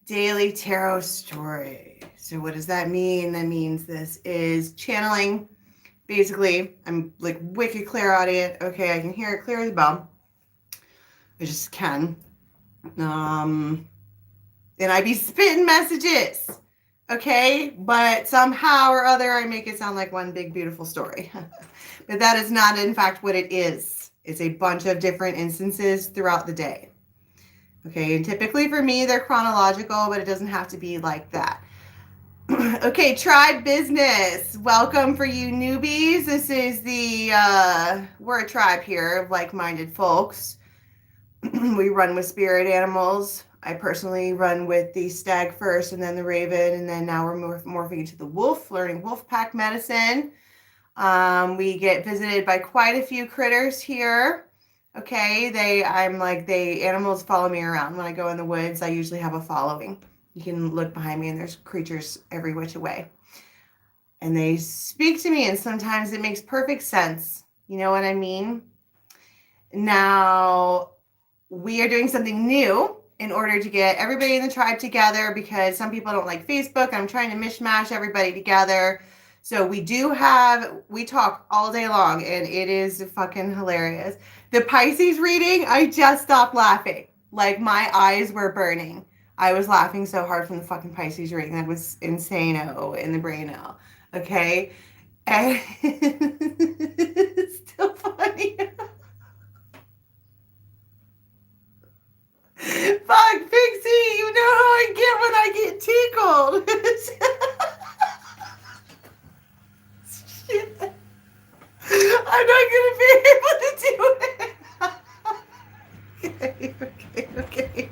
daily tarot story. So what does that mean? That means this is channeling. Basically, I'm like wicked clairaudient. Okay, I can hear it clear as a bell. I just can. And I be spitting messages. Okay, but somehow or other I make it sound like one big beautiful story. But that is not in fact what it is. It's a bunch of different instances throughout the day. Okay, and typically for me they're chronological, but it doesn't have to be like that. Okay, tribe business. Welcome for you newbies. This is we're a tribe here of like-minded folks. We run with spirit animals. I personally run with the stag first and then the raven, and then now we're morphing into the wolf, learning wolf pack medicine. We get visited by quite a few critters here. Okay, animals follow me around. When I go in the woods, I usually have a following. You can look behind me and there's creatures every which way. And they speak to me and sometimes it makes perfect sense. You know what I mean? Now, we are doing something new in order to get everybody in the tribe together because some people don't like Facebook. I'm trying to mishmash everybody together. So we talk all day long and it is fucking hilarious. The Pisces reading, I just stopped laughing. Like my eyes were burning. I was laughing so hard from the fucking Pisces reading. That was insane-o in the brain-o. Okay? And it's still funny. Fuck, Pixie, you know how I get when I get tickled. Shit. I'm not going to be able to do it. Okay.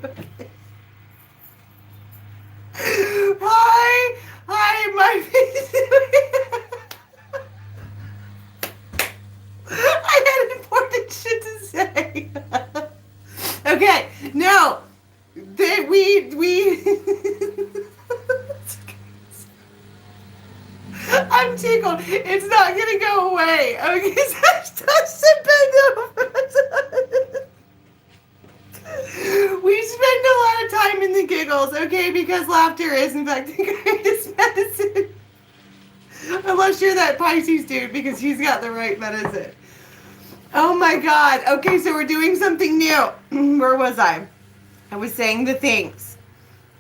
Hi, my face. I had important shit to say. Okay, no, I'm tickled. It's not gonna go away. Okay, so I touched it back over. We spend a lot of time in the giggles, okay, because laughter is in fact the greatest medicine. Unless you're that Pisces dude, because he's got the right medicine. Oh my God. Okay, so we're doing something new. Where was I? I was saying the things.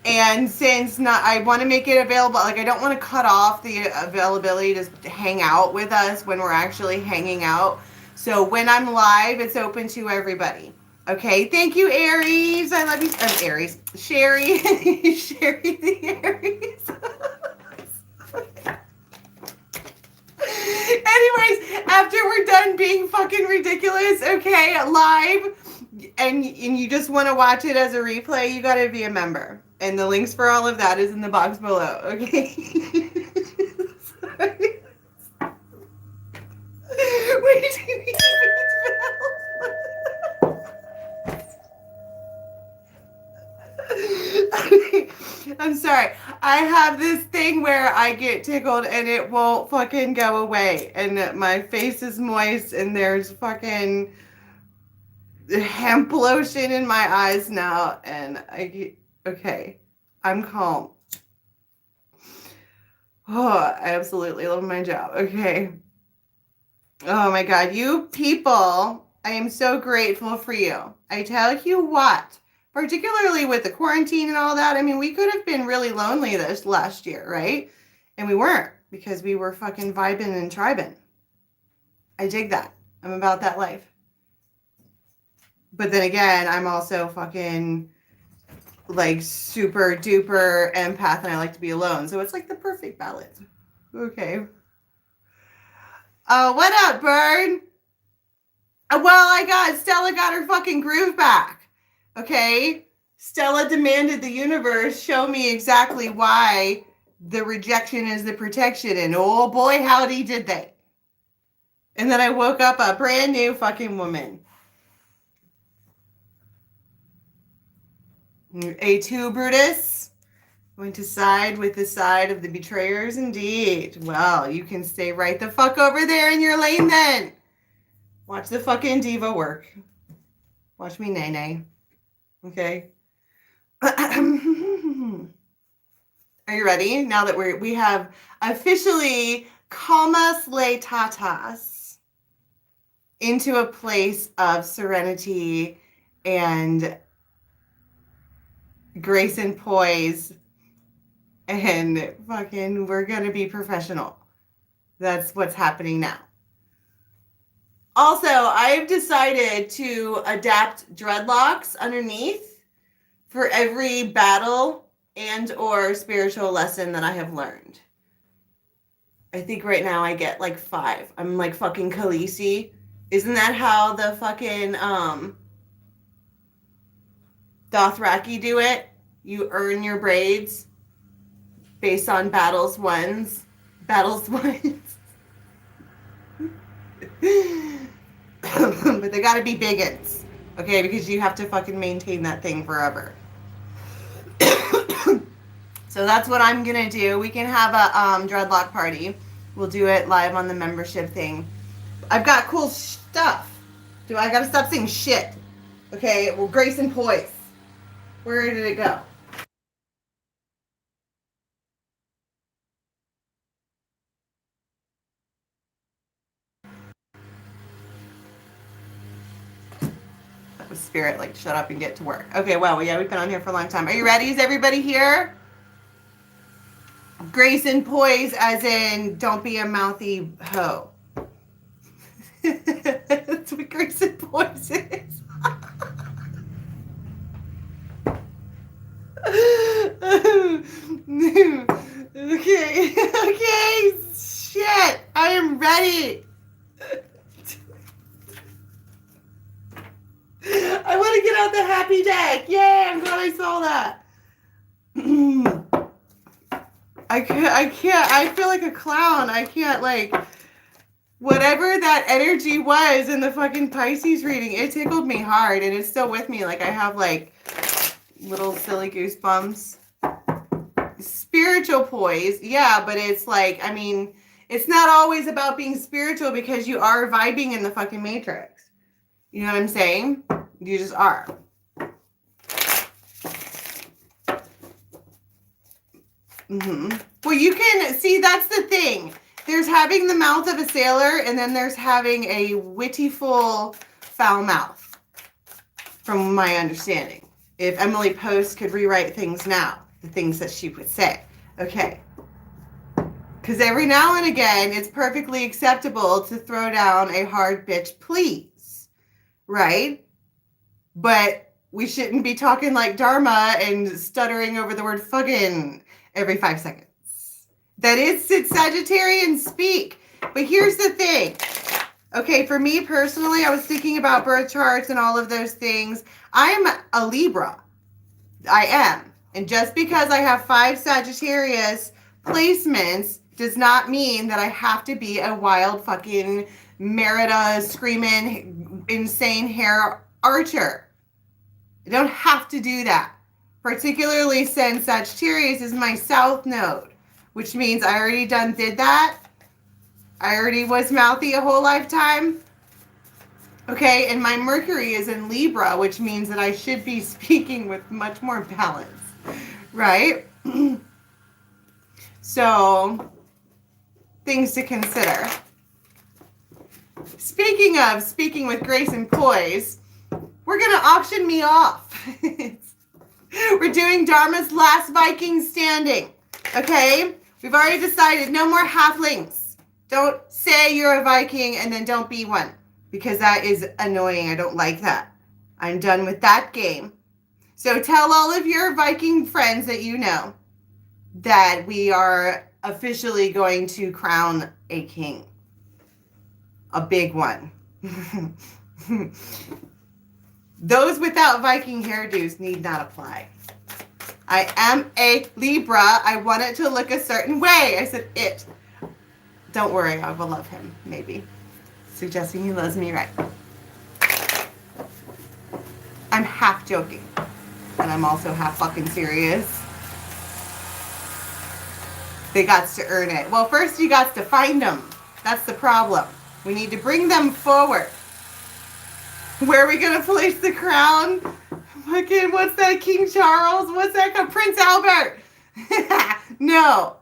And since I want to make it available, like I don't want to cut off the availability to hang out with us when we're actually hanging out. So when I'm live, it's open to everybody. Okay, thank you, Aries. I love you. Aries. Sherry. Sherry the Aries. Anyways, after we're done being fucking ridiculous, okay, live, and you just want to watch it as a replay, you gotta be a member. And the links for all of that is in the box below, okay? Sorry. Wait, I'm sorry. I have this thing where I get tickled and it won't fucking go away. And my face is moist and there's fucking hemp lotion in my eyes now. And okay, I'm calm. Oh, I absolutely love my job. Okay. Oh my God, you people, I am so grateful for you. I tell you what. Particularly with the quarantine and all that. I mean, we could have been really lonely this last year, right? And we weren't because we were fucking vibing and tribing. I dig that. I'm about that life. But then again, I'm also fucking like super duper empath and I like to be alone. So it's like the perfect balance. Okay. Oh, what up, Bird? Well, Stella got her fucking groove back. Okay, Stella demanded the universe show me exactly why the rejection is the protection, and oh boy, howdy did they. And then I woke up a brand new fucking woman. A2 Brutus, going to side with the side of the betrayers indeed. Well, you can stay right the fuck over there in your lane then. Watch the fucking diva work. Watch me nay-nay. Okay. Are you ready? Now that we have officially calmas tatas into a place of serenity and grace and poise, and fucking we're gonna be professional. That's what's happening now. Also, I've decided to adapt dreadlocks underneath for every battle and or spiritual lesson that I have learned. I think right now I get like 5. I'm like fucking Khaleesi. Isn't that how the fucking Dothraki do it? You earn your braids based on battles won. But they gotta be bigots, okay? Because you have to fucking maintain that thing forever. So that's what I'm gonna do. We can have a dreadlock party. We'll do it live on the membership thing. I've got cool stuff. I gotta stop saying shit? Okay, well, grace and poise. Where did it go? That was spirit, like, shut up and get to work. Okay, well, yeah, we've been on here for a long time. Are you ready? Is everybody here? Grace and poise, as in, don't be a mouthy hoe. That's what grace and poise is. Okay, shit, I am ready. I want to get out the happy deck. Yay, I'm glad I saw that. I can't, I feel like a clown. I can't, like, whatever that energy was in the fucking Pisces reading, it tickled me hard, and it's still with me. Like, I have, like, little silly goosebumps. Spiritual poise, yeah, but it's like, I mean, it's not always about being spiritual because you are vibing in the fucking matrix. You know what I'm saying? You just are. Well, you can see, that's the thing. There's having the mouth of a sailor, and then there's having a wittyful foul mouth, from my understanding. If Emily Post could rewrite things now, the things that she would say. Okay. Because every now and again, it's perfectly acceptable to throw down a hard bitch please. Right? But we shouldn't be talking like Dharma and stuttering over the word fucking every 5 seconds. That is Sagittarian speak. But here's the thing. Okay, for me personally, I was thinking about birth charts and all of those things. I'm a Libra. I am. And just because I have 5 Sagittarius placements does not mean that I have to be a wild fucking Merida screaming insane hair archer. I don't have to do that. Particularly since Sagittarius is my south node, which means I already did that. I already was mouthy a whole lifetime. Okay, and my Mercury is in Libra, which means that I should be speaking with much more balance, right? So, things to consider. Speaking of speaking with grace and poise, we're going to auction me off. We're doing Dharma's last Viking standing. Okay? We've already decided no more halflings. Don't say you're a Viking and then don't be one. Because that is annoying. I don't like that. I'm done with that game. So tell all of your Viking friends that you know that we are officially going to crown a king. A big one. Those without Viking hairdos need not apply. I am a Libra. I want it to look a certain way. I said it. Don't worry, I will love him, maybe. Suggesting he loves me right. I'm half joking. And I'm also half fucking serious. They got to earn it. Well, first you got to find them. That's the problem. We need to bring them forward. Where are we going to place the crown? Fucking, what's that? King Charles? What's that called? Prince Albert. No,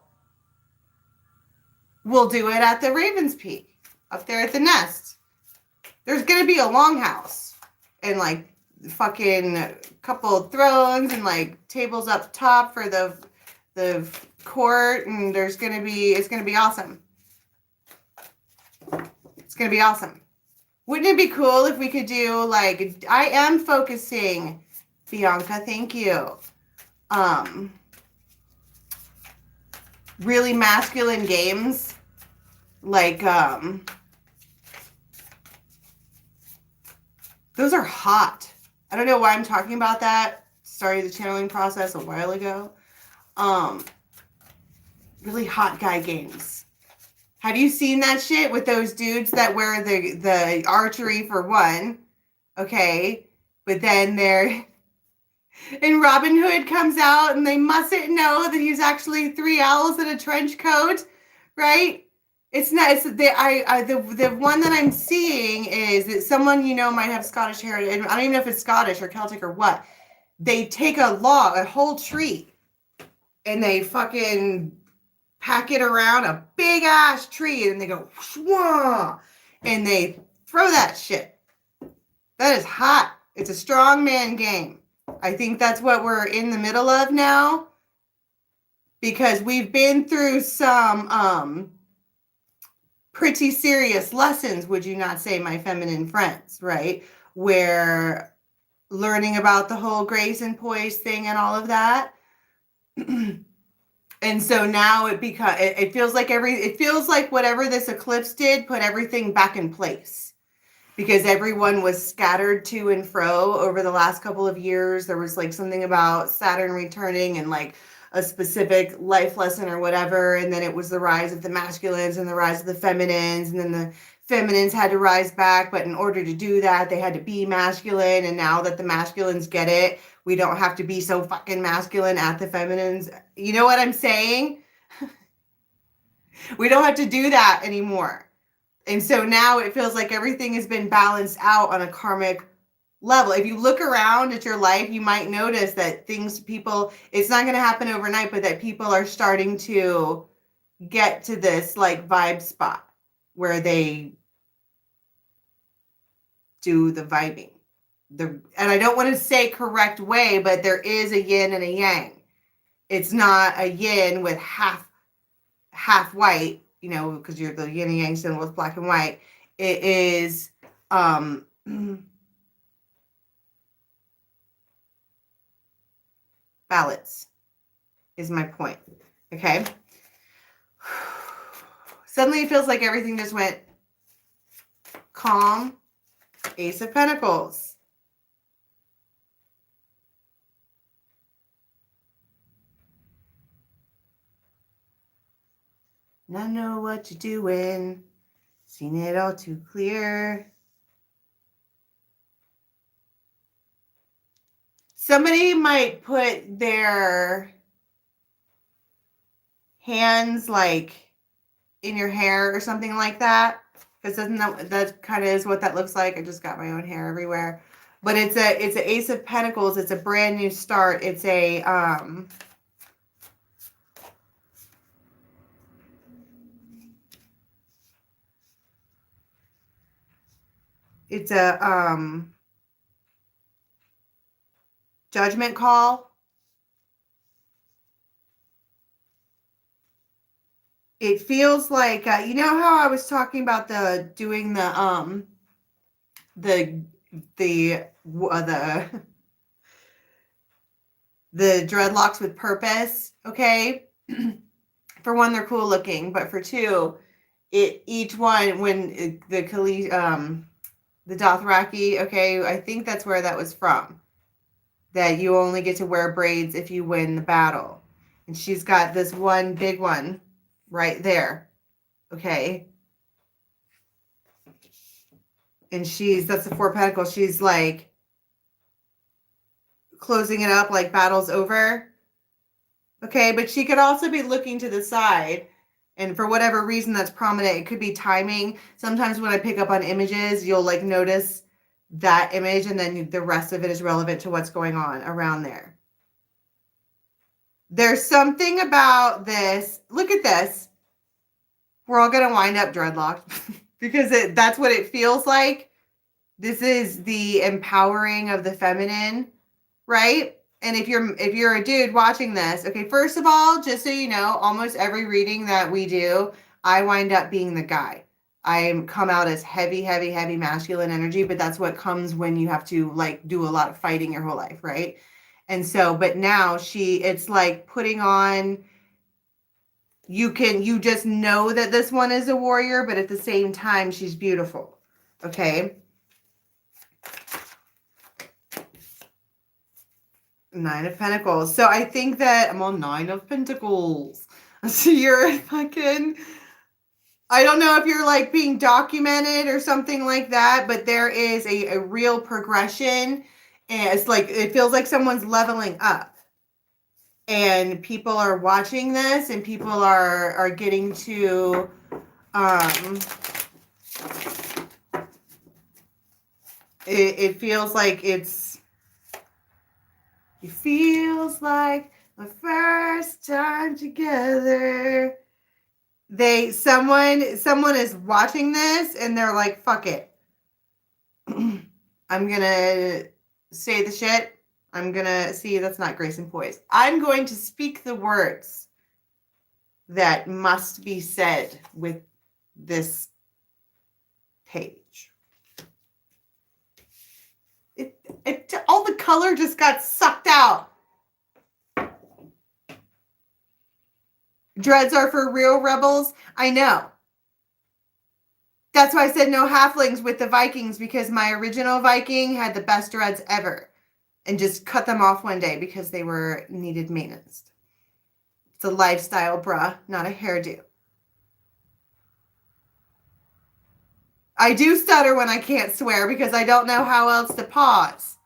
we'll do it at the Raven's Peak, up there at the nest. There's going to be a longhouse and like fucking couple of thrones and like tables up top for the court, and it's going to be awesome. It's going to be awesome. Wouldn't it be cool if we could do like, I am focusing, Bianca, thank you. Really masculine games, like, those are hot. I don't know why I'm talking about that. Started the channeling process a while ago. Really hot guy games. Have you seen that shit with those dudes that wear the archery for one? Okay. But then and Robin Hood comes out and they mustn't know that he's actually 3 owls in a trench coat, right? It's not, it's the one that I'm seeing is that someone, might have Scottish heritage. I don't even know if it's Scottish or Celtic or what. They take a whole tree, and they fucking pack it around a big ass tree, and they go, whoa, and they throw that shit. That is hot. It's a strong man game. I think that's what we're in the middle of now, because we've been through some pretty serious lessons, would you not say, my feminine friends, right? Where learning about the whole grace and poise thing and all of that. And so now it feels like whatever this eclipse did put everything back in place, because everyone was scattered to and fro over the last couple of years. There was like something about Saturn returning and like a specific life lesson or whatever. And then it was the rise of the masculines and the rise of the feminines. And then the feminines had to rise back. But in order to do that, they had to be masculine. And now that the masculines get it, we don't have to be so fucking masculine at the feminines. You know what I'm saying? We don't have to do that anymore. And so now it feels like everything has been balanced out on a karmic level. If you look around at your life, you might notice that it's not going to happen overnight, but that people are starting to get to this like vibe spot where they do the vibing. And I don't want to say correct way, but there is a yin and a yang. It's not a yin with half white, because you're the yin and yang symbol with black and white. It is balance is my point. Okay. Suddenly it feels like everything just went calm. Ace of Pentacles. Not know what you're doing. Seen it all too clear. Somebody might put their hands like in your hair or something like that. Because that kind of is what that looks like. I just got my own hair everywhere. But it's an Ace of Pentacles. It's a brand new start. It's a judgment call. It feels like you know how I was talking about doing the dreadlocks with purpose. Okay. For one, they're cool looking, but for two, each one, when the Dothraki, okay, I think that's where that was from. That you only get to wear braids if you win the battle. And she's got this one big one right there. Okay. And that's the Four of Pentacles. She's like closing it up, like battle's over. Okay, but she could also be looking to the side. And for whatever reason that's prominent, it could be timing. Sometimes when I pick up on images, you'll like notice that image, and then the rest of it is relevant to what's going on around there. There's something about this. Look at this. We're all going to wind up dreadlocked because that's what it feels like. This is the empowering of the feminine, right? And if you're a dude watching this, okay, first of all, just so you know, almost every reading that we do, I wind up being the guy. I come out as heavy, heavy, heavy masculine energy, but that's what comes when you have to like do a lot of fighting your whole life, right? And so, but now it's like putting on, you just know that this one is a warrior, but at the same time, she's beautiful. Okay. 9 of Pentacles. So I think that I'm on 9 of Pentacles. So you're fucking, I don't know if you're like being documented or something like that, but there is a real progression. And it's like, it feels like someone's leveling up. And people are watching this and people are getting to, it feels like it feels like the first time together. Someone is watching this and they're like, fuck it. I'm gonna say the shit. I'm gonna see, that's not grace and poise. I'm going to speak the words that must be said with this page. All the color just got sucked out. Dreads are for real rebels. I know. That's why I said no halflings with the Vikings, because my original Viking had the best dreads ever and just cut them off one day because they needed maintenance. It's a lifestyle, bruh, not a hairdo. I do stutter when I can't swear because I don't know how else to pause.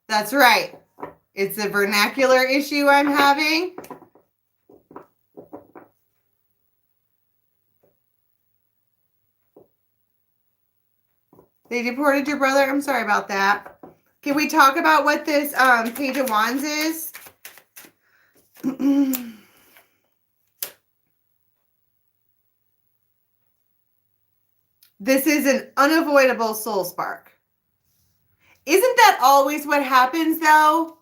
That's right. It's a vernacular issue I'm having. They deported your brother? I'm sorry about that. Can we talk about what this Page of Wands is? This is an unavoidable soul spark. Isn't that always what happens, though?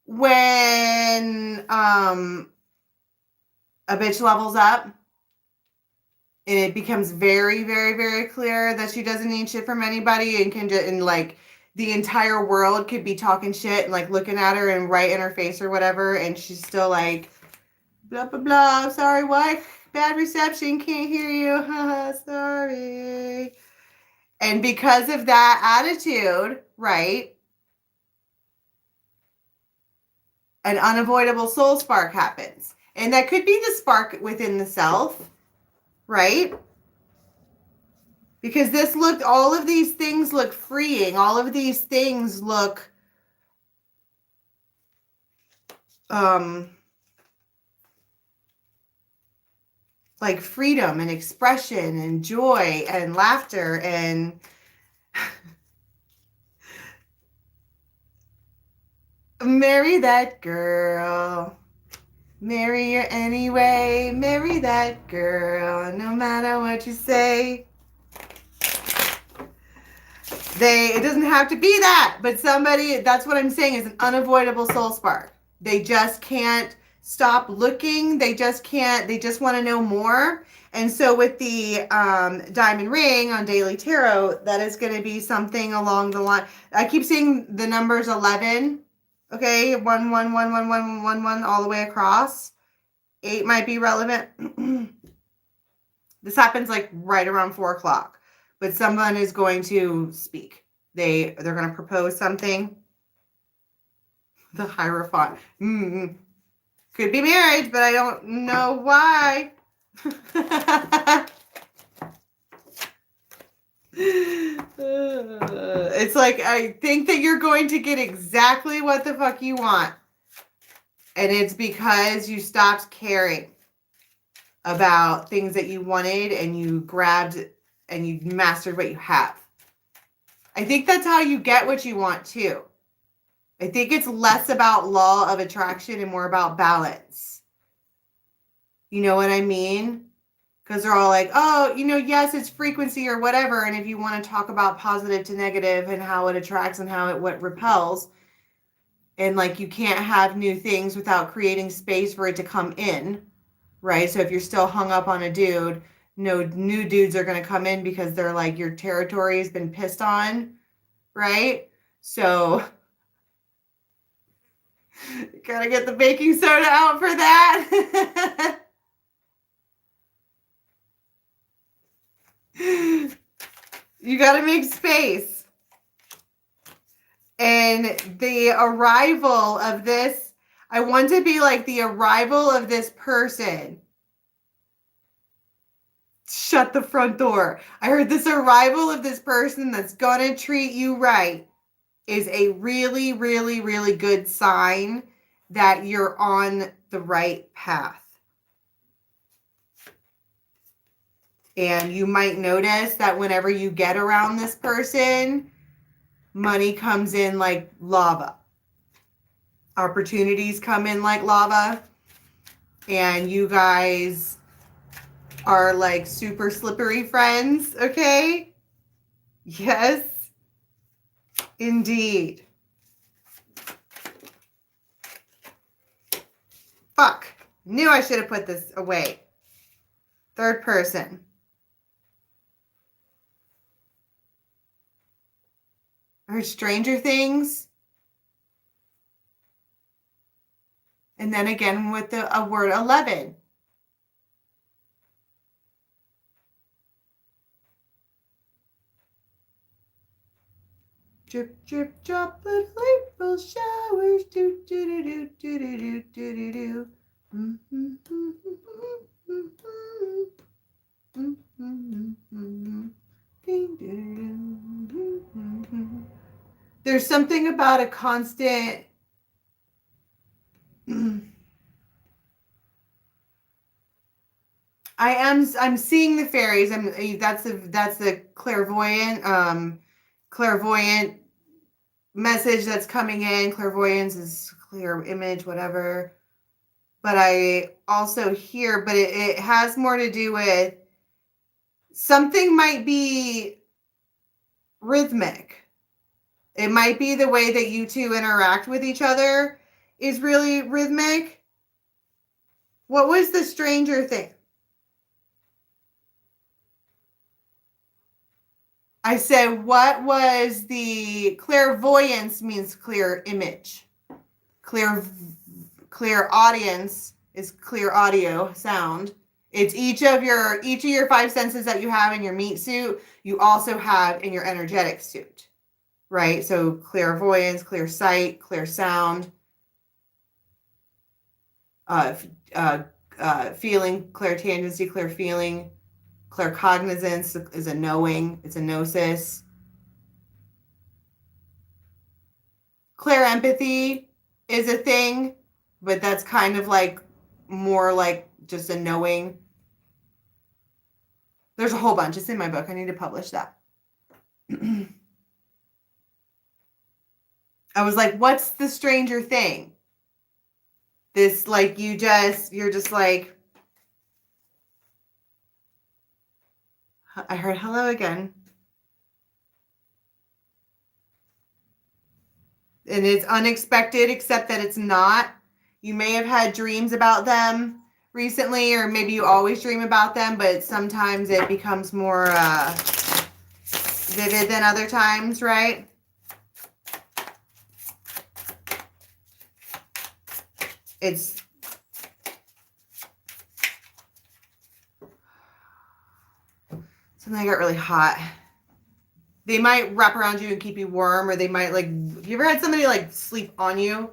When a bitch levels up and it becomes very, very, very clear that she doesn't need shit from anybody and can just, and like the entire world could be talking shit and like looking at her and right in her face or whatever, and she's still like, blah, blah, blah, sorry, what? Bad reception, can't hear you, sorry. And because of that attitude, right, an unavoidable soul spark happens. And that could be the spark within the self, right? Because all of these things look freeing. All of these things look like freedom and expression and joy and laughter and marry that girl. Marry her anyway. Marry that girl. No matter what you say. It doesn't have to be that, but somebody, that's what I'm saying, is an unavoidable soul spark. They just can't stop looking. They just want to know more. And so with the diamond ring on Daily Tarot, that is going to be something along the line. I keep seeing the numbers 11. Okay, 1, 1, 1, 1, 1, 1, 1, all the way across. 8 might be relevant. This happens like right around 4 o'clock. But someone is going to speak. They're going to propose something. The Hierophant. Could be marriage, but I don't know why. It's like, I think that you're going to get exactly what the fuck you want. And it's because you stopped caring about things that you wanted and you grabbed and you mastered what you have. I think that's how you get what you want too. I think it's less about law of attraction and more about balance. You know what I mean? Because they're all like, oh, you know, yes, it's frequency or whatever. And if you want to talk about positive to negative and how it attracts and how it what repels, and like you can't have new things without creating space for it to come in, right? So if you're still hung up on a dude, no new dudes are going to come in because they're like your territory has been pissed on, right? So you gotta get the baking soda out for that. You gotta make space. And the arrival of this, I want to be like the arrival of this person. Shut the front door. I heard this arrival of this person that's gonna treat you right is a really, really, really good sign that you're on the right path. And you might notice that whenever you get around this person, money comes in like lava. Opportunities come in like lava. And you guys are like super slippery friends, okay? Yes, indeed. Fuck. Knew I should have put this away. Third person. I heard Stranger Things. And then again with a word 11. Drip, drip, drop, little showers. Do, do, do, do, do, do, do, do. There's something about a constant I'm seeing the fairies. That's the clairvoyant message that's coming in. Clairvoyance is clear image, whatever. But I also hear, but it has more to do with something might be rhythmic. It might be the way that you two interact with each other is really rhythmic. What was the Stranger Thing? I said, what was the clairvoyance means clear image. Clear audience is clear audio sound. It's each of your five senses that you have in your meat suit, you also have in your energetic suit. Right? So clairvoyance, clear sight, clear sound, feeling, clairtangency, clear feeling. Claircognizance is a knowing. It's a gnosis. Clear empathy is a thing, but that's kind of like more like just a knowing. There's a whole bunch. It's in my book. I need to publish that. I was like, what's the Stranger Thing? This, like, you're just like, I heard hello again. And it's unexpected, except that it's not. You may have had dreams about them recently, or maybe you always dream about them, but sometimes it becomes more vivid than other times, right? It's something that got really hot. They might wrap around you and keep you warm, or they might like, have you ever had somebody like sleep on you?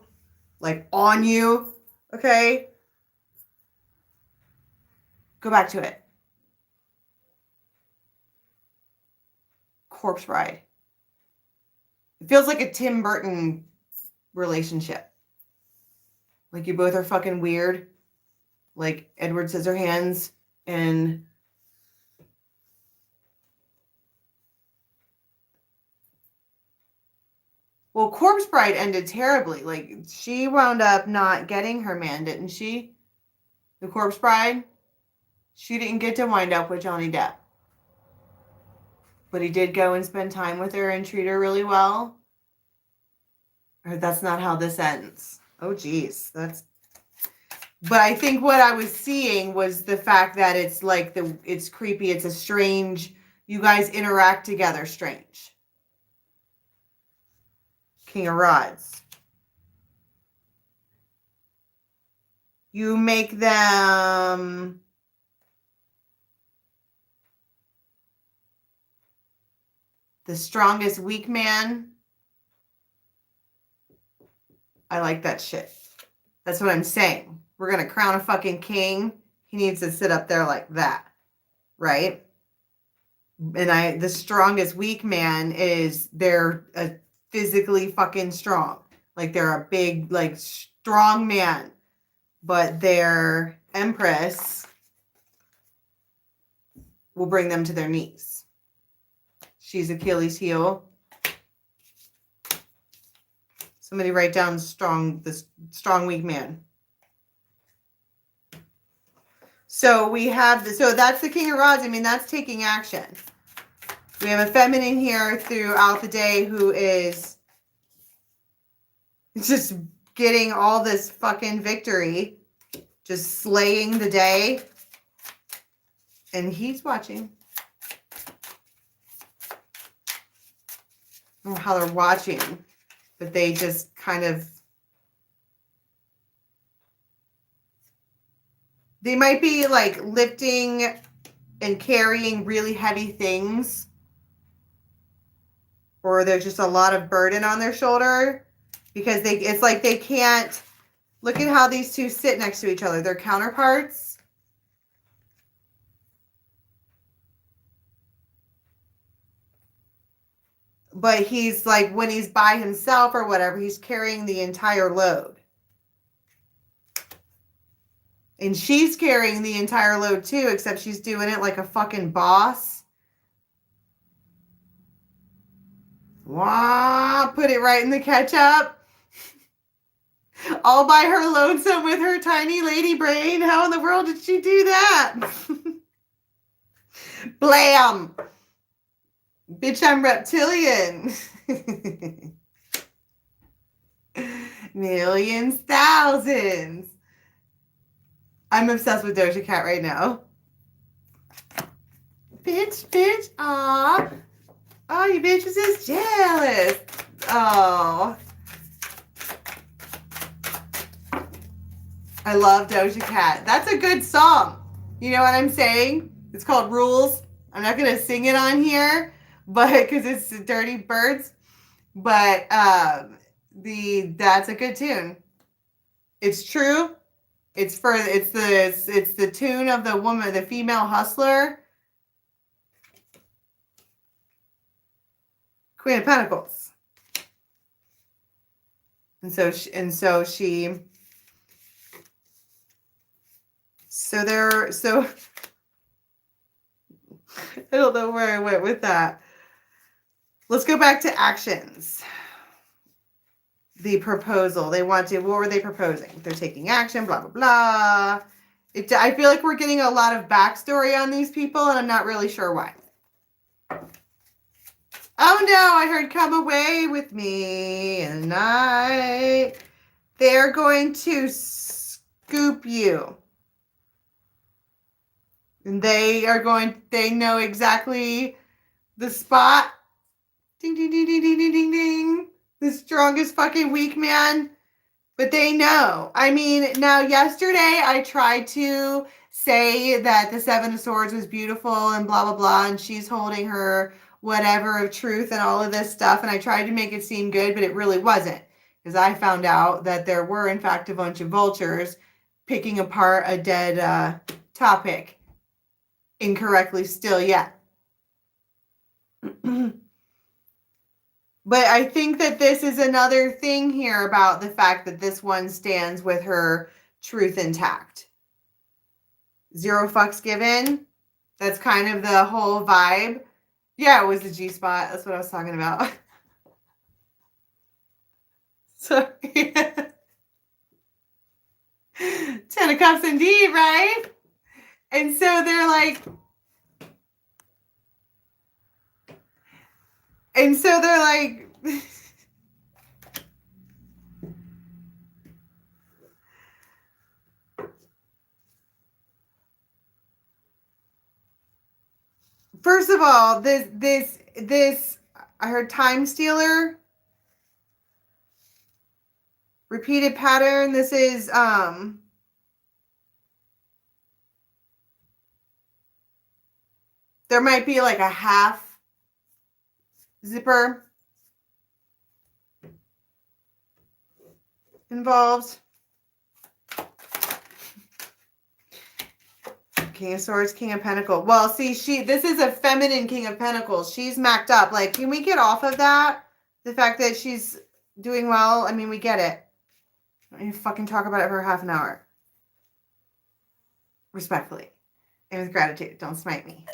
Like on you? Okay. Go back to it. Corpse Bride. It feels like a Tim Burton relationship. Like you both are fucking weird. Like Edward Scissorhands and Well, Corpse Bride ended terribly. Like, she wound up not getting her man, didn't she? The Corpse Bride? She didn't get to wind up with Johnny Depp. But he did go and spend time with her and treat her really well. Or that's not how this ends. Oh, geez. But I think what I was seeing was the fact that it's like it's creepy. It's a strange, you guys interact together strange. King of Rods. You make them the strongest weak man. I like that shit. That's what I'm saying. We're going to crown a fucking king. He needs to sit up there like that. Right? And the strongest weak man is they're a physically fucking strong. Like they're a big, like strong man. But their empress will bring them to their knees. She's Achilles' heel. Somebody write down the strong weak man. So we have so that's the King of Rods. I mean, that's taking action. We have a feminine here throughout the day who is just getting all this fucking victory, just slaying the day. And he's watching. I don't know how they're watching, but they just kind of, they might be like lifting and carrying really heavy things, or there's just a lot of burden on their shoulder because it's like they can't, look at how these two sit next to each other. They're counterparts. But he's like, when he's by himself or whatever, he's carrying the entire load. And she's carrying the entire load too, except she's doing it like a fucking boss. Wah, put it right in the ketchup. All by her lonesome with her tiny lady brain. How in the world did she do that? Blam. Bitch, I'm reptilian. Millions, thousands. I'm obsessed with Doja Cat right now. Bitch, aw. Oh, you bitches is jealous. Oh. I love Doja Cat. That's a good song. You know what I'm saying? It's called Rules. I'm not going to sing it on here, but because it's Dirty Birds. But that's a good tune. It's true. It's the tune of the woman, the female hustler. Queen of Pentacles. And so I don't know where I went with that. Let's go back to actions. The proposal. What were they proposing? They're taking action, blah, blah, blah. I feel like we're getting a lot of backstory on these people, and I'm not really sure why. Oh no, I heard come away with me in the night. They're going to scoop you. And they know exactly the spot. Ding, ding, ding, ding, ding, ding, ding, ding. The strongest fucking weak man. But they know. I mean, now yesterday I tried to say that the Seven of Swords was beautiful and blah, blah, blah. And she's holding her whatever of truth and all of this stuff. And I tried to make it seem good, but it really wasn't. Because I found out that there were, in fact, a bunch of vultures picking apart a dead topic. Incorrectly still yet. But I think that this is another thing here about the fact that this one stands with her truth intact. Zero fucks given. That's kind of the whole vibe. Yeah, it was the G-spot. That's what I was talking about. Sorry. 10 of Cups indeed, right? And so they're like, first of all, this, I heard time stealer, repeated pattern. This is, there might be like a half zipper involved. King of Swords, King of Pentacles. Well, see, this is a feminine King of Pentacles. She's macked up. Like, can we get off of that? The fact that she's doing well. I mean, we get it. I don't need to fucking talk about it for half an hour. Respectfully. And with gratitude. Don't smite me.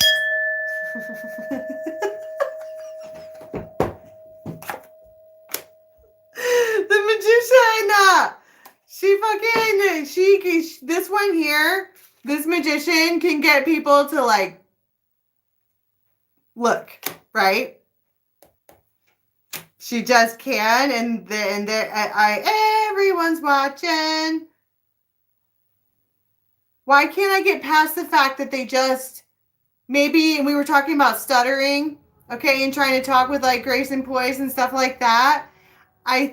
The Magician! This one here, this magician can get people to like, look, right? She just can, and everyone's watching. Why can't I get past the fact that they just, maybe we were talking about stuttering, okay, and trying to talk with like grace and poise and stuff like that. I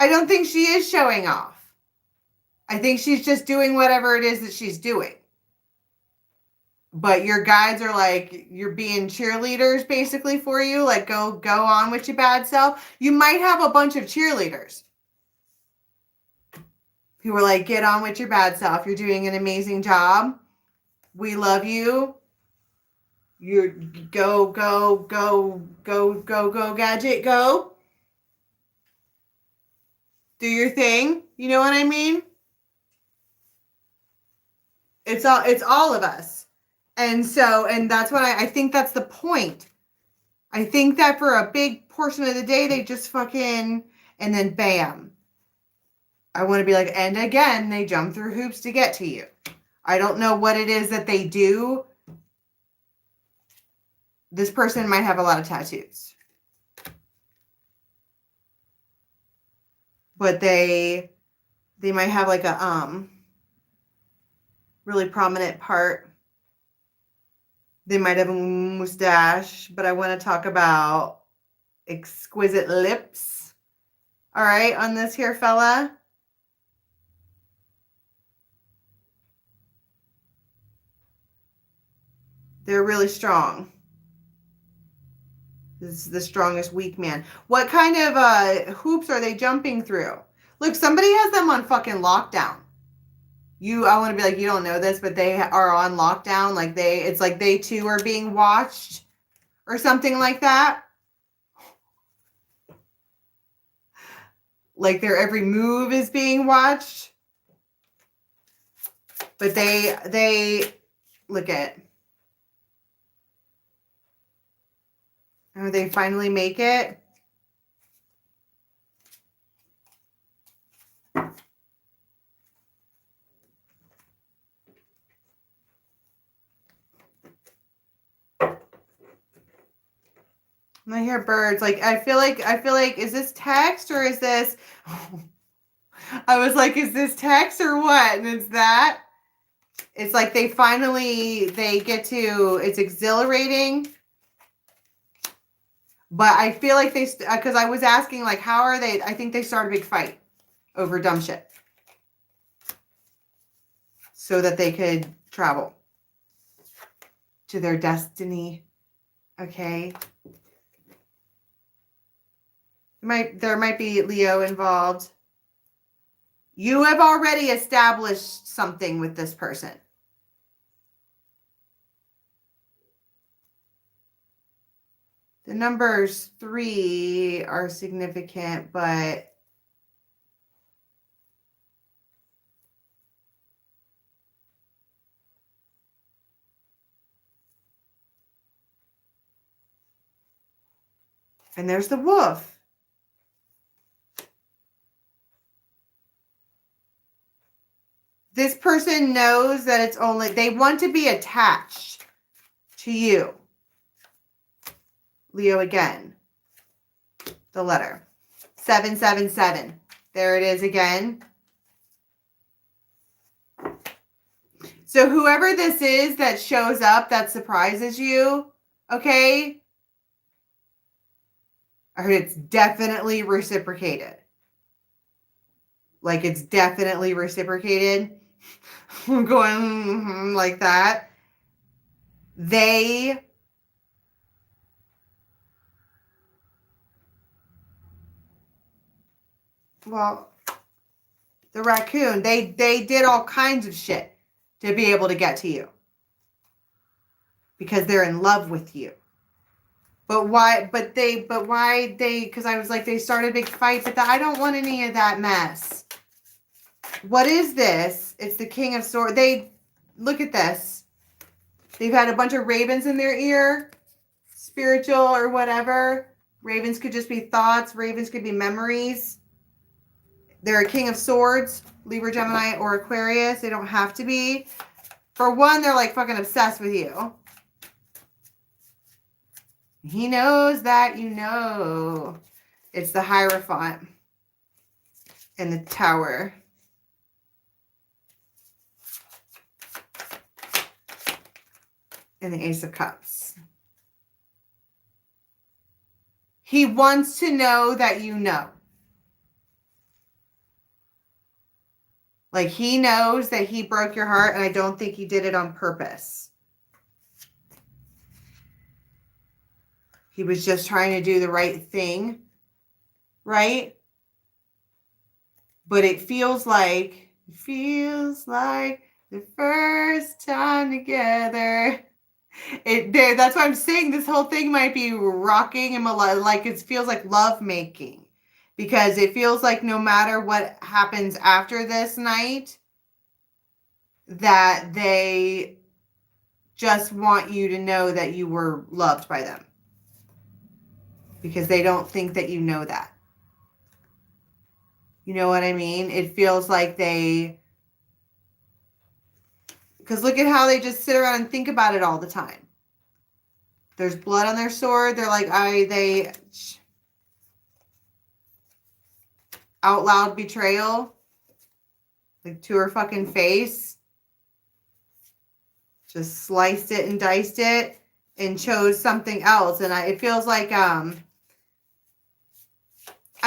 don't think she is showing off. I think she's just doing whatever it is that she's doing. But your guides are like, you're being cheerleaders basically for you. Like, go on with your bad self. You might have a bunch of cheerleaders who are like, get on with your bad self. You're doing an amazing job. We love you. You're go, gadget, go. Do your thing. You know what I mean? It's all of us. And that's what I think that's the point. I think that for a big portion of the day, they just fucking, and then bam. I want to be like, and again, they jump through hoops to get to you. I don't know what it is that they do. This person might have a lot of tattoos. But they might have like a really prominent part. They might have a mustache, but I want to talk about exquisite lips. All right, on this here fella. They're really strong. This is the strongest weak man. What kind of hoops are they jumping through? Look, somebody has them on fucking lockdown. I want to be like, you don't know this, but they are on lockdown. Like it's like they too are being watched or something like that. Like their every move is being watched. But they look at. Oh, they finally make it. I hear birds. Like I feel like is this text or is this I was like, is this text or what? And it's that. It's like they get to, it's exhilarating. But I feel like because I was asking like, how are they? I think they start a big fight over dumb shit. So that they could travel to their destiny. Okay. There might be Leo involved. You have already established something with this person. The numbers 3 are significant, but And there's the wolf. This person knows that it's only, they want to be attached to you. Leo again. The letter. 777. There it is again. So whoever this is that shows up, that surprises you, okay? I heard it's definitely reciprocated. Like it's definitely reciprocated. I'm going like that. Well, the raccoon, they did all kinds of shit to be able to get to you. Because they're in love with you. But why, because I was like, they started a big fight, but I don't want any of that mess. What is this? It's the King of Swords. Look at this. They've had a bunch of ravens in their ear, spiritual or whatever. Ravens could just be thoughts. Ravens could be memories. They're a King of Swords, Libra, Gemini, or Aquarius. They don't have to be. For one, they're like fucking obsessed with you. He knows that you know. It's the Hierophant and the Tower. And the Ace of Cups. He wants to know that you know. Like he knows that he broke your heart, and I don't think he did it on purpose. He was just trying to do the right thing, right? But it feels like the first time together. That's why I'm saying this whole thing might be rocking and like it feels like love making, because it feels like no matter what happens after this night, that they just want you to know that you were loved by them, because they don't think that you know that. You know what I mean? It feels like because look at how they just sit around and think about it all the time. There's blood on their sword. They're like, they out loud betrayal. Like to her fucking face. Just sliced it and diced it and chose something else. And it feels like, I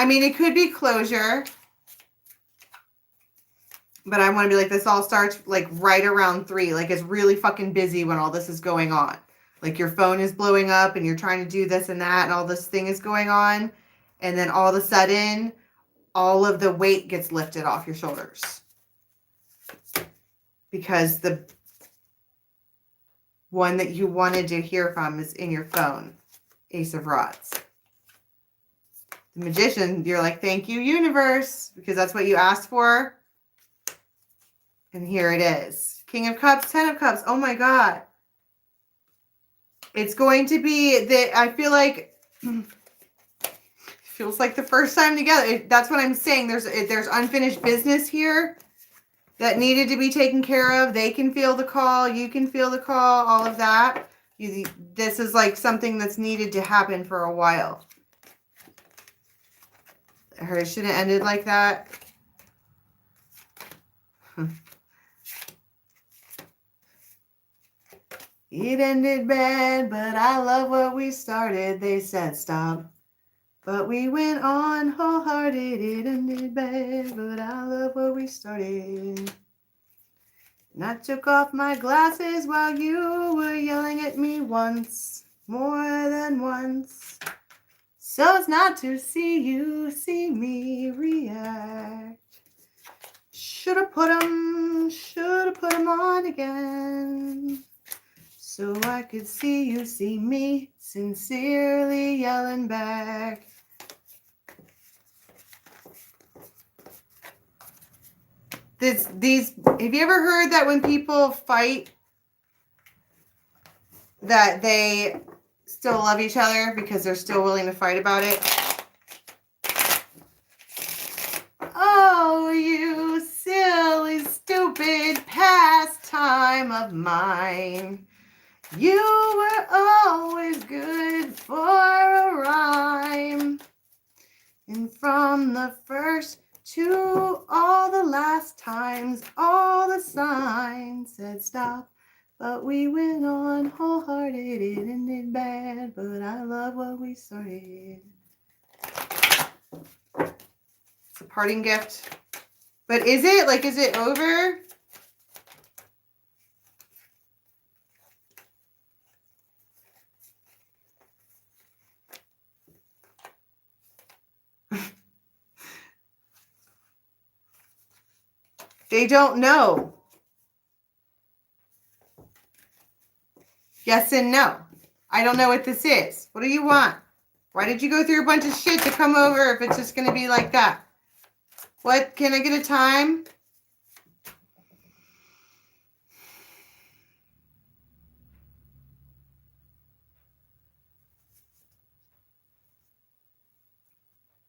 mean, it could be closure. But I want to be like, this all starts like right around 3. Like it's really fucking busy when all this is going on. Like your phone is blowing up and you're trying to do this and that and all this thing is going on. And then all of a sudden, all of the weight gets lifted off your shoulders. Because the one that you wanted to hear from is in your phone. Ace of Rods. The Magician, you're like, thank you, universe. Because that's what you asked for. And here it is. King of Cups, 10 of Cups. Oh my God. It's going to be that I feel like it feels like the first time together. That's what I'm saying. There's unfinished business here that needed to be taken care of. They can feel the call. You can feel the call. All of that. This is like something that's needed to happen for a while. I heard it shouldn't have ended like that. It ended bad, but I love what we started. They said stop, but we went on wholehearted. It ended bad, but I love what we started. And I took off my glasses while you were yelling at me once, more than once. So as not to see you see me react. Should have put them on again. So I could see you see me sincerely yelling back. Have you ever heard that when people fight, that they still love each other because they're still willing to fight about it. Oh, you silly, stupid pastime of mine. You were always good for a rhyme. And from the first to all the last times, all the signs said stop. But we went on wholehearted, it ended bad, but I love what we started. It's a parting gift. But is it? Like, is it over? They don't know. Yes and no. I don't know what this is. What do you want? Why did you go through a bunch of shit to come over if it's just going to be like that? What? Can I get a time?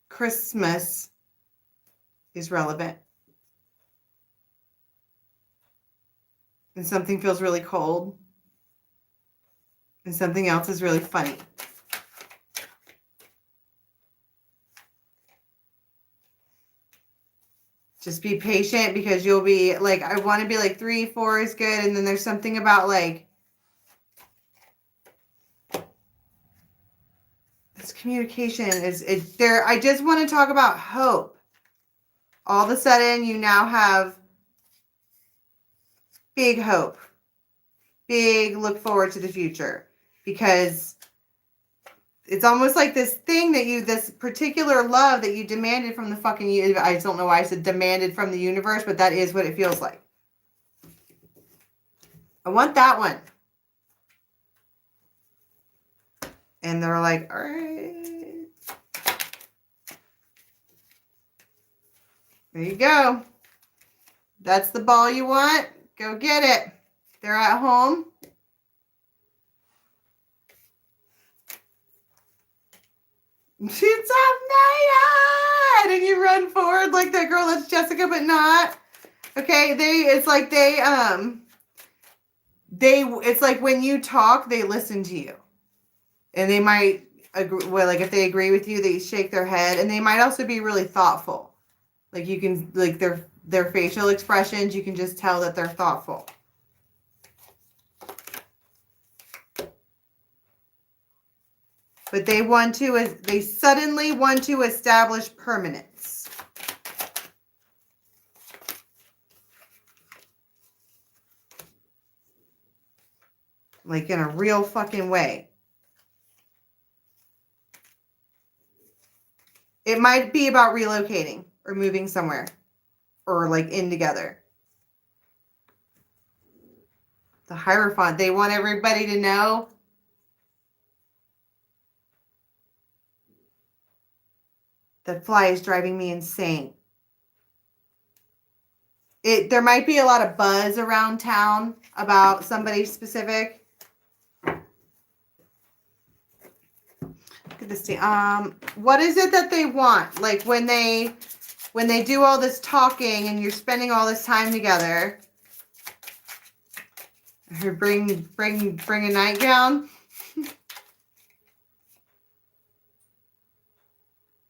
Christmas is relevant. And something feels really cold. And something else is really funny. Just be patient because you'll be like, I want to be like 3, 4 is good. And then there's something about like, this communication is there. I just want to talk about hope. All of a sudden you now have big hope, big look forward to the future, because it's almost like this thing that this particular love that you demanded from the fucking, I don't know why I said demanded from the universe, but that is what it feels like. I want that one. And they're like, all right. There you go. That's the ball you want. Go get it. They're at home. It's a night, and you run forward like that girl that's Jessica, but not. Okay, it's like when you talk, they listen to you. And they might agree, well, like if they agree with you, they shake their head, and they might also be really thoughtful. Like you can, like their facial expressions, you can just tell that they're thoughtful. But they suddenly want to establish permanence. Like in a real fucking way. It might be about relocating or moving somewhere or like in together. The Hierophant, they want everybody to know that fly is driving me insane. There might be a lot of buzz around town about somebody specific. Look at this thing. What is it that they want? Like when they do all this talking and you're spending all this time together. Bring a nightgown.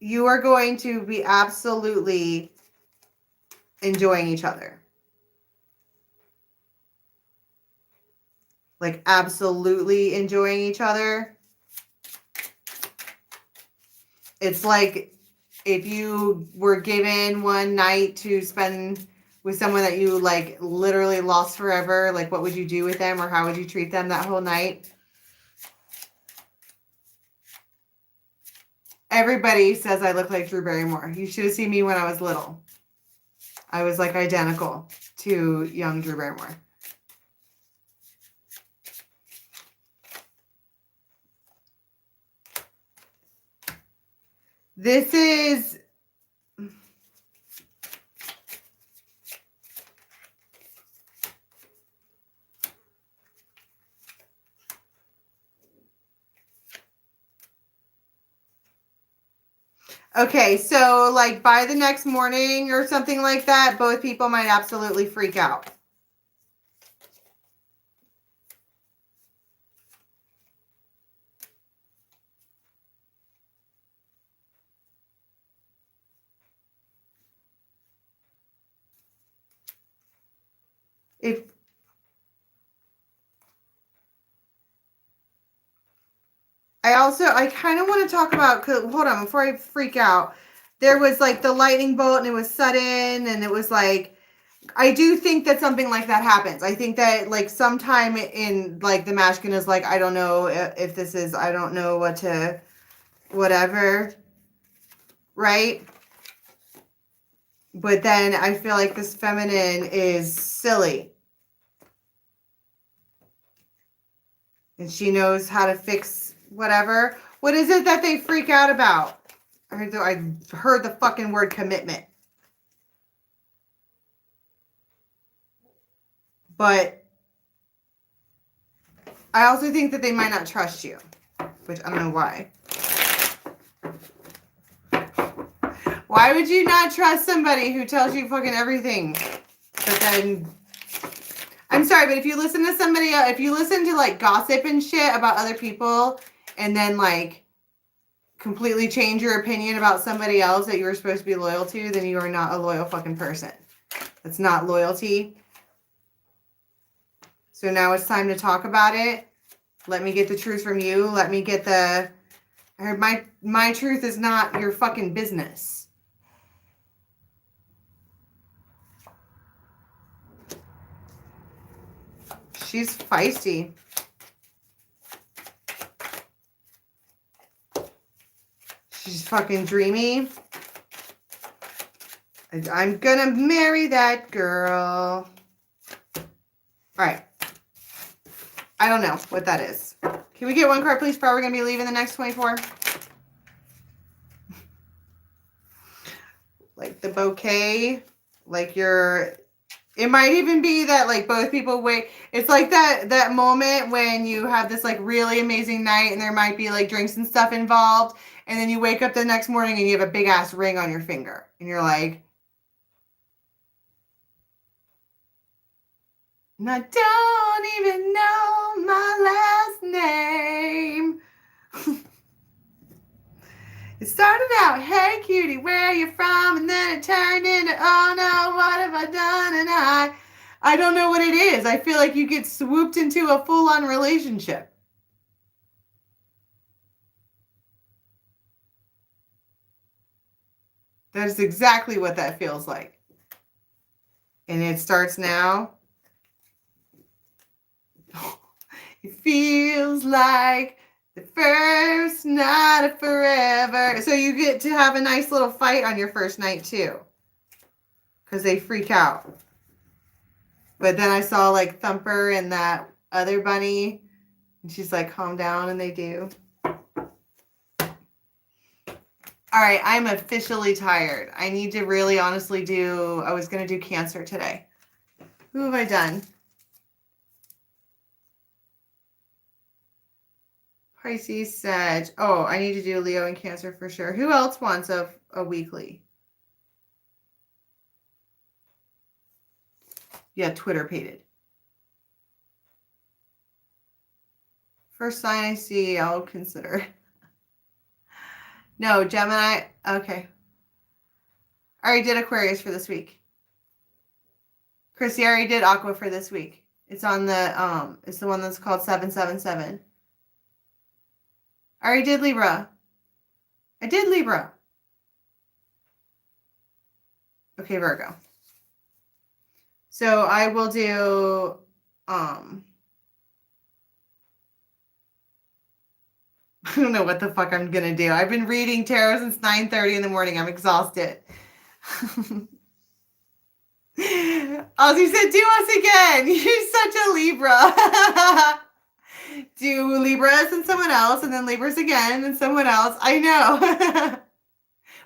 You are going to be absolutely enjoying each other. Like absolutely enjoying each other. It's like if you were given one night to spend with someone that you like literally lost forever, like what would you do with them or how would you treat them that whole night? Everybody says I look like Drew Barrymore. You should have seen me when I was little. I was like identical to young Drew Barrymore. This is Okay, so like by the next morning or something like that, both people might absolutely freak out. If I kind of want to talk about, hold on, before I freak out, there was like the lightning bolt and it was sudden and it was like, I do think that something like that happens. I think that like sometime in like the Mashkin is like, I don't know if this is, I don't know what to, whatever, right? But then I feel like this feminine is silly. And she knows how to fix whatever. What is it that they freak out about? I heard the fucking word commitment. But I also think that they might not trust you, which I don't know why. Why would you not trust somebody who tells you fucking everything? But then, I'm sorry, but if you listen to somebody, if you listen to like gossip and shit about other people and then like completely change your opinion about somebody else that you were supposed to be loyal to, then you are not a loyal fucking person. That's not loyalty. So now it's time to talk about it. Let me get the truth from you. Let me get the... My truth is not your fucking business. She's feisty. She's fucking dreamy. I'm gonna marry that girl. All right. I don't know what that is. Can we get one card, please? Probably going to be leaving the next 24. Like the bouquet. Like you're... It might even be that like both people wait. It's like that moment when you have this like really amazing night and there might be like drinks and stuff involved. And then you wake up the next morning and you have a big ass ring on your finger. And you're like... And I don't even know my last name. It started out, hey cutie, where are you from? And then it turned into, oh no, what have I done? And I don't know what it is. I feel like you get swooped into a full-on relationship. That's exactly what that feels like. And it starts now. It feels like the first night of forever. So you get to have a nice little fight on your first night too. Because they freak out. But then I saw like Thumper and that other bunny. And she's like, calm down. And they do. All right. I'm officially tired. I need to really honestly do... I was going to do Cancer today. Who have I done? Pisces, Sag. Oh, I need to do Leo and Cancer for sure. Who else wants a weekly? Yeah, Twitter pated. First sign I see, I'll consider. No, Gemini. Okay. I already did Aquarius for this week. Chrissy, I already did Aqua for this week. It's on the, it's the one that's called 777. I already did Libra. I did Libra. Okay, Virgo. So I will do, I don't know what the fuck I'm going to do. I've been reading tarot since 9:30 in the morning. I'm exhausted. Ozzy said, do us again. You're such a Libra. Do Libras and someone else, and then Libras again, and someone else. I know.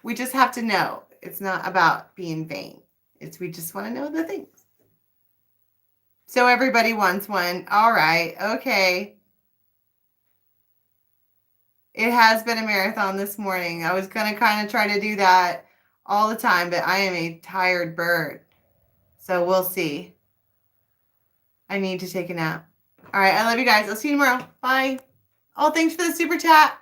We just have to know. It's not about being vain. We just want to know the things. So everybody wants one. All right. Okay. It has been a marathon this morning. I was going to kind of try to do that all the time, but I am a tired bird. So we'll see. I need to take a nap. All right. I love you guys. I'll see you tomorrow. Bye. Oh, thanks for the super chat.